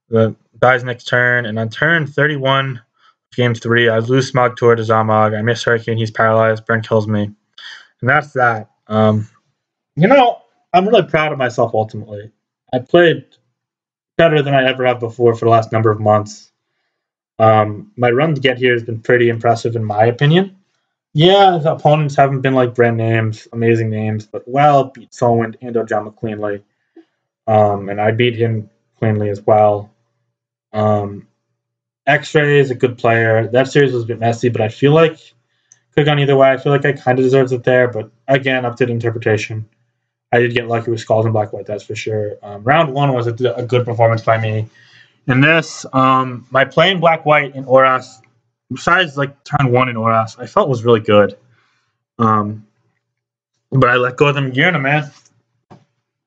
The dies next turn, and on turn 31, game 3, I lose Smog Tour to z0mOG. I miss Hurricane, he's paralyzed, Burn kills me. And that's that. You know, I'm really proud of myself ultimately. I played better than I ever have before for the last number of months. My run to get here has been pretty impressive in my opinion. Yeah, the opponents haven't been like brand names, amazing names, but beat Solwind and Ojama cleanly. And I beat him cleanly as well. X-Ray is a good player. That series was a bit messy, but I feel like could have gone either way. I feel like I kind of deserves it there, but again, up to the interpretation. I did get lucky with Skulls and Black White, that's for sure. Round 1 was a good performance by me. In this, my play in Black White in Oras, besides like turn 1 in Oras, I felt was really good. But I let go of them Gearna, man.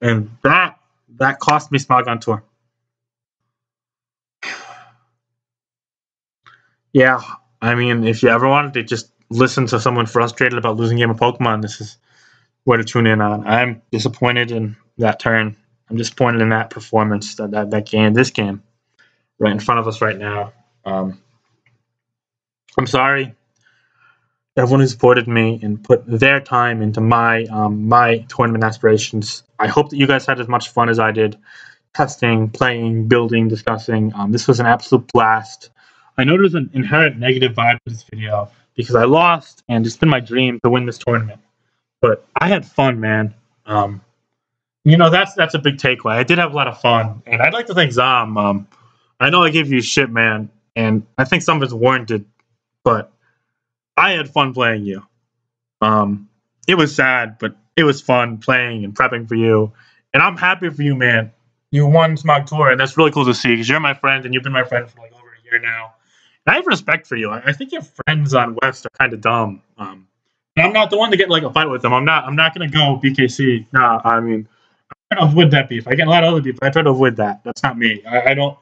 And that cost me Smogon Tour. Yeah, I mean, if you ever wanted to just listen to someone frustrated about losing a game of Pokemon, this is where to tune in on. I'm disappointed in that turn. I'm disappointed in that performance, that game, this game, right in front of us right now. I'm sorry, everyone who supported me and put their time into my my tournament aspirations. I hope that you guys had as much fun as I did, testing, playing, building, discussing. This was an absolute blast. I know there's an inherent negative vibe to this video because I lost, and it's been my dream to win this tournament. But I had fun, man. You know, that's a big takeaway. I did have a lot of fun, and I'd like to thank z0m. I know I gave you shit, man, and I think some of it's warranted, but I had fun playing you. It was sad, but it was fun playing and prepping for you, and I'm happy for you, man. You won Smog Tour, and that's really cool to see because you're my friend, and you've been my friend for like over a year now. And I have respect for you. I think your friends on West are kind of dumb. And I'm not the one to get like a fight with them. I'm not gonna go BKC. Nah, I mean, I try to avoid that beef. I get a lot of other beef. I try to avoid that. That's not me. I don't.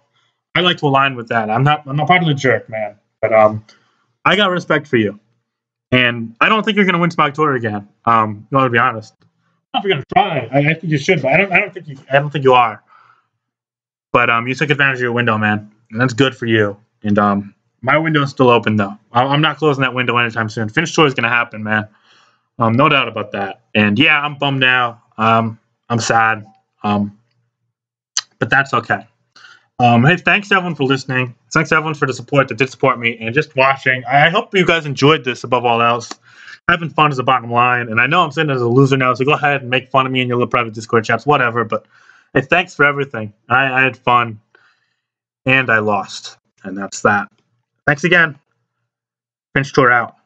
I like to align with that. I'm not part of the jerk, man. But I got respect for you, and I don't think you're gonna win Smog Tour again. No, to be honest, I'm not gonna try. I think you should, but I don't think you are. But you took advantage of your window, man, and that's good for you. And my window is still open though. I'm not closing that window anytime soon. Finch tour is gonna happen, man. No doubt about that. And yeah, I'm bummed now. I'm sad. Um, but that's okay. Hey, thanks everyone for listening. Thanks everyone for the support that did support me and just watching. I hope you guys enjoyed this above all else. Having fun is the bottom line, and I know I'm sitting as a loser now, so go ahead and make fun of me in your little private Discord chats, whatever. But hey, thanks for everything. I had fun, and I lost, and that's that. Thanks again. Finch tour out.